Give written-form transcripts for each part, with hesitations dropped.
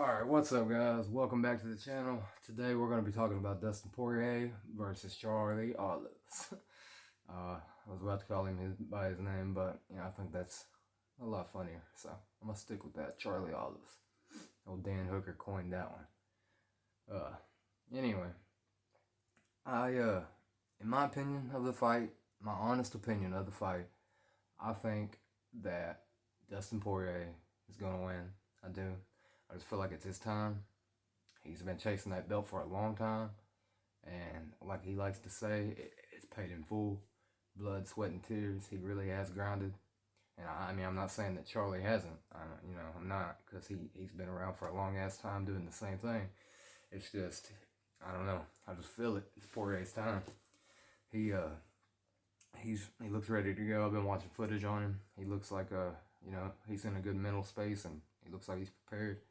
Alright, what's up guys? Welcome back to the channel. Today we're going to be talking about Dustin Poirier versus Charlie Olives. I was about to call him by his name, but I think that's a lot funnier. So I'm going to stick with that, Charlie Olives. Old Dan Hooker coined that one. Anyway, in my opinion of the fight, my honest opinion of the fight, I think that Dustin Poirier is going to win. I do. I just feel like it's his time. He's been chasing that belt for a long time. And like he likes to say, it's paid in full. Blood, sweat, and tears. He really has grinded. And I'm not saying that Charlie hasn't. I'm not. Because he's been around for a long-ass time doing the same thing. It's just, I don't know. I just feel it. It's Poirier's time. He looks ready to go. I've been watching footage on him. He looks like, he's in a good mental space. And he looks like he's prepared.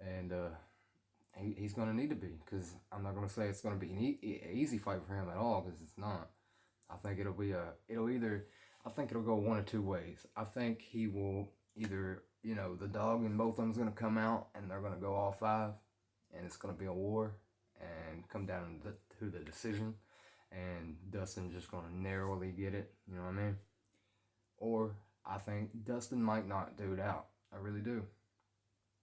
And he's going to need to be, because I'm not going to say it's going to be an easy fight for him at all, because it's not. I think it'll go one of two ways. I think he will either, the dog in both of them is going to come out and they're going to go all five, and it's going to be a war and come down to the decision, and Dustin's just going to narrowly get it, you know what I mean? Or I think Dustin might knock dude out. I really do.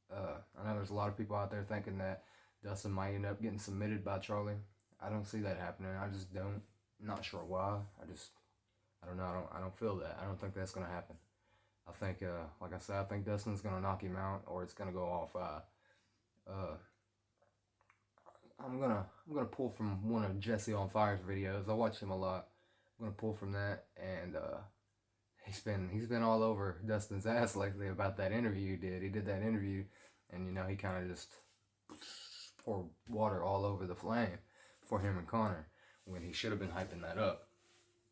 I know there's a lot of people out there thinking that Dustin might end up getting submitted by Charlie. I don't see that happening. I just don't. I'm not sure why. I don't know. I don't feel that. I don't think that's going to happen. I think, like I said, I think Dustin's going to knock him out, or it's going to go all five. I'm gonna pull from one of Jesse on Fire's videos. I watch him a lot. I'm gonna pull from that, and he's been all over Dustin's ass lately about that interview he did. He did that interview, and he kind of just poured water all over the flame for him and Conor when he should have been hyping that up.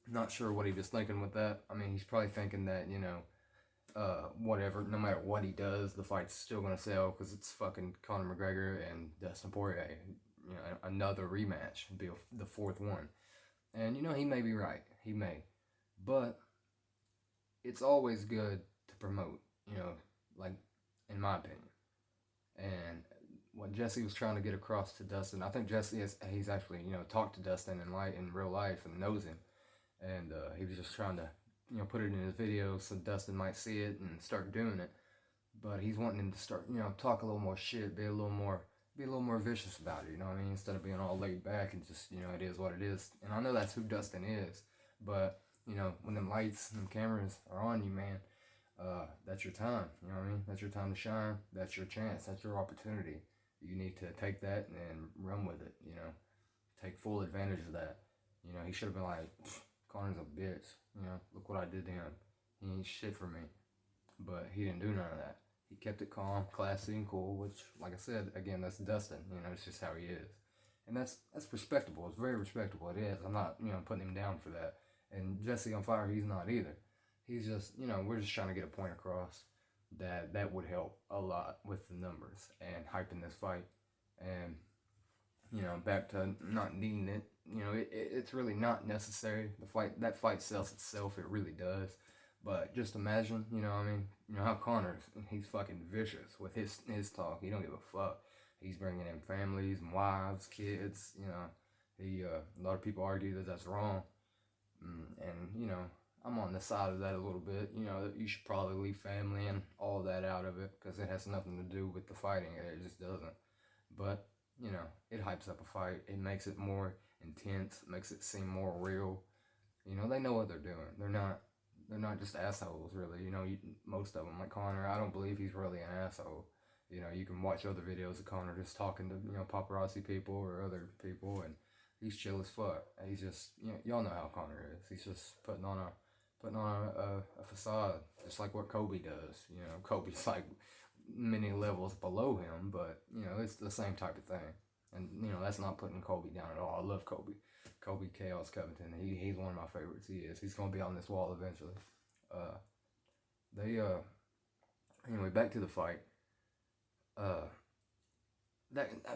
Not sure what he was thinking with that. I mean, he's probably thinking that whatever, no matter what he does, the fight's still gonna sell because it's fucking Conor McGregor and Dustin Poirier. Another rematch, be the fourth one, and he may be right. He may, but it's always good to promote, like, in my opinion. And what Jesse was trying to get across to Dustin, I think he's actually, talked to Dustin in real life and knows him. And he was just trying to, put it in his video so Dustin might see it and start doing it. But he's wanting him to start, talk a little more shit, be a little more vicious about it, you know what I mean? Instead of being all laid back and just, it is what it is. And I know that's who Dustin is, but when them lights and cameras are on you, man, that's your time. You know what I mean? That's your time to shine. That's your chance. That's your opportunity. You need to take that and run with it. Take full advantage of that. He should have been like, Conor's a bitch. Look what I did to him. He ain't shit for me. But he didn't do none of that. He kept it calm, classy, and cool. Which, like I said, again, that's Dustin. It's just how he is, and that's respectable. It's very respectable. It is. I'm not, putting him down for that. And Jesse on Fire, he's not either. He's just, we're just trying to get a point across that would help a lot with the numbers and hyping this fight. And, back to not needing it, it's really not necessary. That fight sells itself. It really does. But just imagine, how Conor, he's fucking vicious with his talk. He don't give a fuck. He's bringing in families and wives, kids, a lot of people argue that that's wrong. And, I'm on the side of that a little bit. You should probably leave family and all that out of it because it has nothing to do with the fighting. It just doesn't. But, it hypes up a fight. It makes it more intense. Makes it seem more real. They know what they're doing. They're not just assholes, really. Most of them, like Conor, I don't believe he's really an asshole. You can watch other videos of Conor just talking to, paparazzi people or other people, and he's chill as fuck. He's just, y'all know how Conor is. He's just putting on a facade, just like what Kobe does. Kobe's like many levels below him, but, it's the same type of thing. And, that's not putting Kobe down at all. I love Kobe. Kobe Chaos Covington. He's one of my favorites. He is. He's going to be on this wall eventually. Anyway, back to the fight.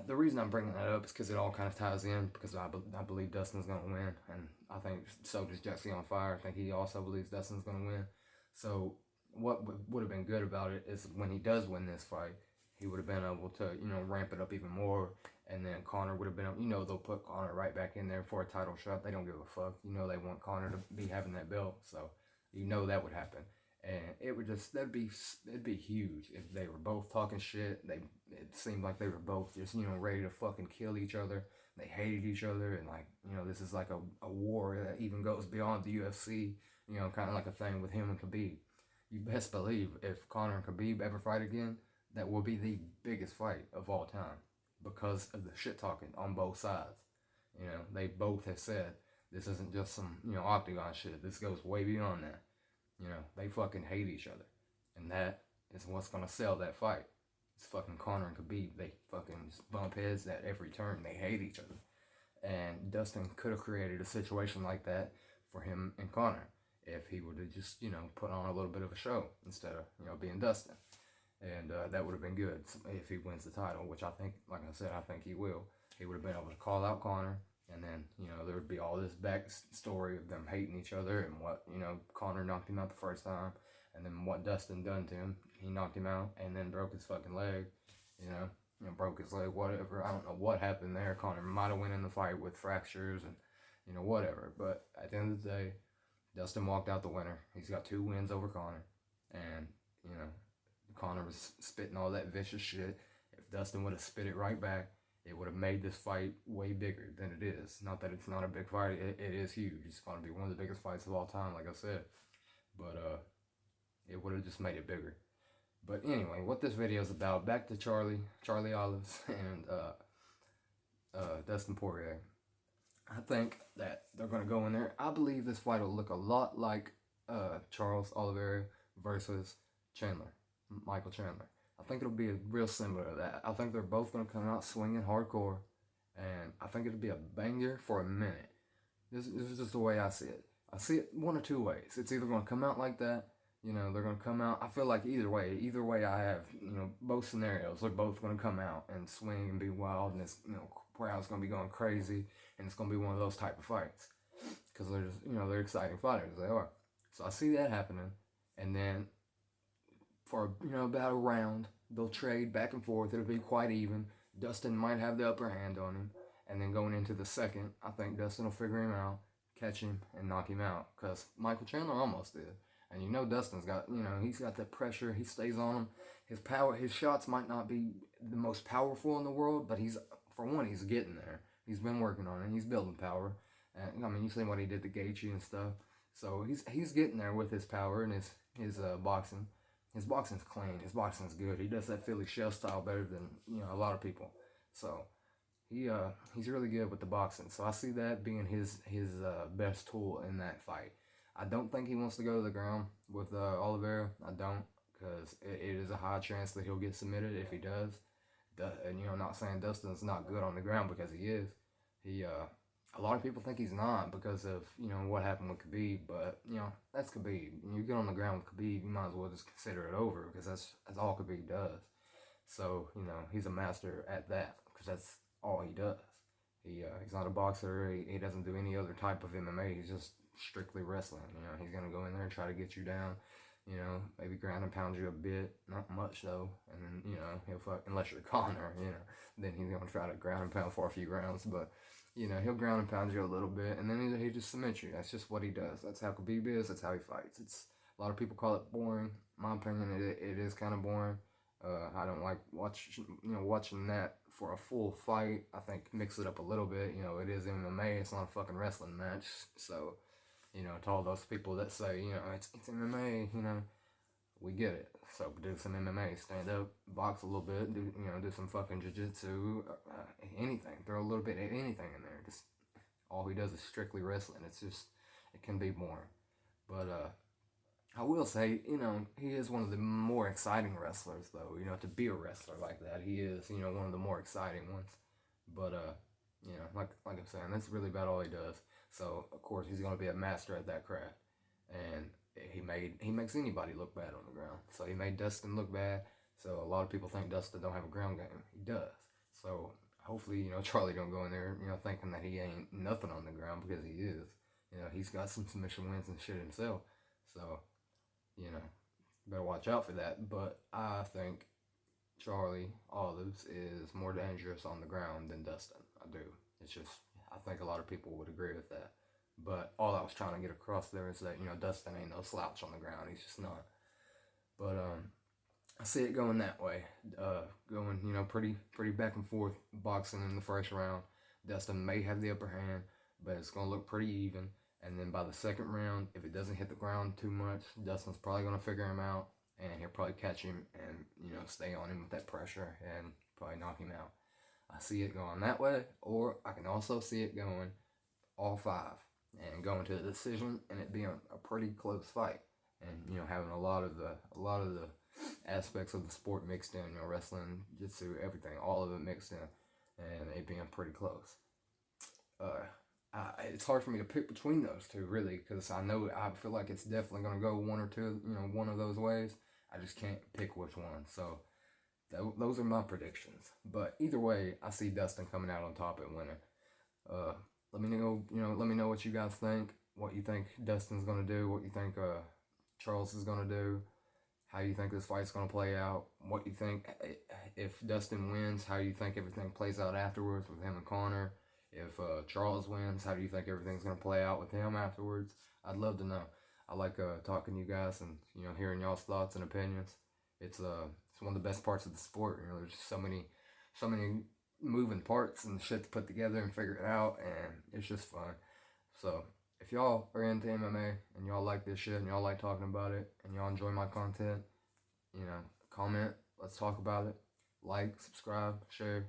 The reason I'm bringing that up is because it all kind of ties in, because I believe Dustin's going to win, and I think so does Jesse on Fire. I think he also believes Dustin's going to win. So what would have been good about it is when he does win this fight, he would have been able to, ramp it up even more. And then Conor would have been, they'll put Conor right back in there for a title shot. They don't give a fuck. They want Conor to be having that belt. So, that would happen. And it would just, it'd be huge if they were both talking shit. It seemed like they were both just, ready to fucking kill each other. They hated each other. And like, this is like a war that even goes beyond the UFC, kind of like a thing with him and Khabib. You best believe if Conor and Khabib ever fight again, that will be the biggest fight of all time because of the shit talking on both sides. They both have said this isn't just some, octagon shit. This goes way beyond that. They fucking hate each other. And that is what's going to sell that fight. It's fucking Conor and Khabib. They fucking bump heads at every turn. They hate each other. And Dustin could have created a situation like that for him and Conor if he would have just, put on a little bit of a show instead of, being Dustin. And that would have been good if he wins the title, which I think, like I said, I think he will. He would have been able to call out Conor, and then, there would be all this backstory of them hating each other and what, Conor knocked him out the first time, and then what Dustin done to him. He knocked him out and then broke his fucking leg, broke his leg, whatever. I don't know what happened there. Conor might have went in the fight with fractures and, whatever. But at the end of the day, Dustin walked out the winner. He's got 2 wins over Conor, and, Conor was spitting all that vicious shit. If Dustin would have spit it right back, it would have made this fight way bigger than it is. Not that it's not a big fight. It is huge. It's going to be one of the biggest fights of all time, like I said. But it would have just made it bigger. But anyway, what this video is about, back to Charlie Olives and Dustin Poirier. I think that they're going to go in there. I believe this fight will look a lot like Charles Oliveira versus Michael Chandler. I think it'll be real similar to that. I think they're both going to come out swinging hardcore, and I think it'll be a banger for a minute. This is just the way I see it. I see it one or two ways. It's either going to come out like that, they're going to come out. I feel like either way I have, both scenarios. They're both going to come out and swing and be wild, and this, crowd's going to be going crazy, and it's going to be one of those type of fights. Because they're just, they're exciting fighters. They are. So I see that happening, and then for, about a round, they'll trade back and forth. It'll be quite even. Dustin might have the upper hand on him. And then going into the second, I think Dustin will figure him out, catch him, and knock him out. Because Michael Chandler almost did. And Dustin's got, he's got that pressure. He stays on him. His shots might not be the most powerful in the world, but he's getting there. He's been working on it. He's building power. And, you see what he did to Gaethje and stuff. So he's getting there with his power and his boxing. His boxing's clean. His boxing's good. He does that Philly shell style better than, a lot of people. So he's really good with the boxing. So I see that being his best tool in that fight. I don't think he wants to go to the ground with Oliveira. I don't, because it is a high chance that he'll get submitted if he does. And I'm not saying Dustin's not good on the ground, because he is. A lot of people think he's not because of, what happened with Khabib, but, that's Khabib. When you get on the ground with Khabib, you might as well just consider it over, because that's all Khabib does. So, he's a master at that, because that's all he does. He's not a boxer. He doesn't do any other type of MMA. He's just strictly wrestling. He's going to go in there and try to get you down, maybe ground and pound you a bit, not much though, and then, he'll fuck, unless you're Conor, then he's going to try to ground and pound for a few rounds, but, he'll ground and pound you a little bit, and then he just submits you. That's just what he does. That's how Khabib is. That's how he fights. A lot of people call it boring. In my opinion, it is kind of boring. I don't like watching that for a full fight. I think mix it up a little bit. It is MMA. It's not a fucking wrestling match. So, to all those people that say, it's MMA, we get it. So do some MMA, stand up, box a little bit, do some fucking jiu-jitsu, anything. Throw a little bit of anything in there. Just all he does is strictly wrestling. It can be boring. But I will say, he is one of the more exciting wrestlers, though. To be a wrestler like that, he is, one of the more exciting ones. But like I'm saying, that's really about all he does. So of course he's gonna be a master at that craft, and he makes anybody look bad on the ground. So he made Dustin look bad. So a lot of people think Dustin don't have a ground game. He does. So hopefully, Charlie don't go in there, thinking that he ain't nothing on the ground, because he is. He's got some submission wins and shit himself. So, better watch out for that. But I think Charlie Olives is more dangerous on the ground than Dustin. I do. It's just, I think a lot of people would agree with that. But all I was trying to get across there is that, Dustin ain't no slouch on the ground. He's just not. But I see it going that way. Going, pretty back and forth boxing in the first round. Dustin may have the upper hand, but it's going to look pretty even. And then by the second round, if it doesn't hit the ground too much, Dustin's probably going to figure him out, and he'll probably catch him and, stay on him with that pressure and probably knock him out. I see it going that way, or I can also see it going all five and going to the decision and it being a pretty close fight, and having a lot of the aspects of the sport mixed in, wrestling, jiu-jitsu, everything, all of it mixed in, and it being pretty close. It's hard for me to pick between those two, really, because I feel like it's definitely going to go one or two, one of those ways. I just can't pick which one. So those are my predictions. But either way, I see Dustin coming out on top and winning. Let me know, let me know what you guys think. What you think Dustin's going to do. What you think Charles is going to do. How you think this fight's going to play out. What you think, if Dustin wins, how you think everything plays out afterwards with him and Connor. If Charles wins, how do you think everything's going to play out with him afterwards? I'd love to know. I like talking to you guys and hearing y'all's thoughts and opinions. It's one of the best parts of the sport. There's so many moving parts and shit to put together and figure it out, and it's just fun. So if y'all are into MMA and y'all like this shit and y'all like talking about it and y'all enjoy my content, comment. Let's talk about it. Like, subscribe, share.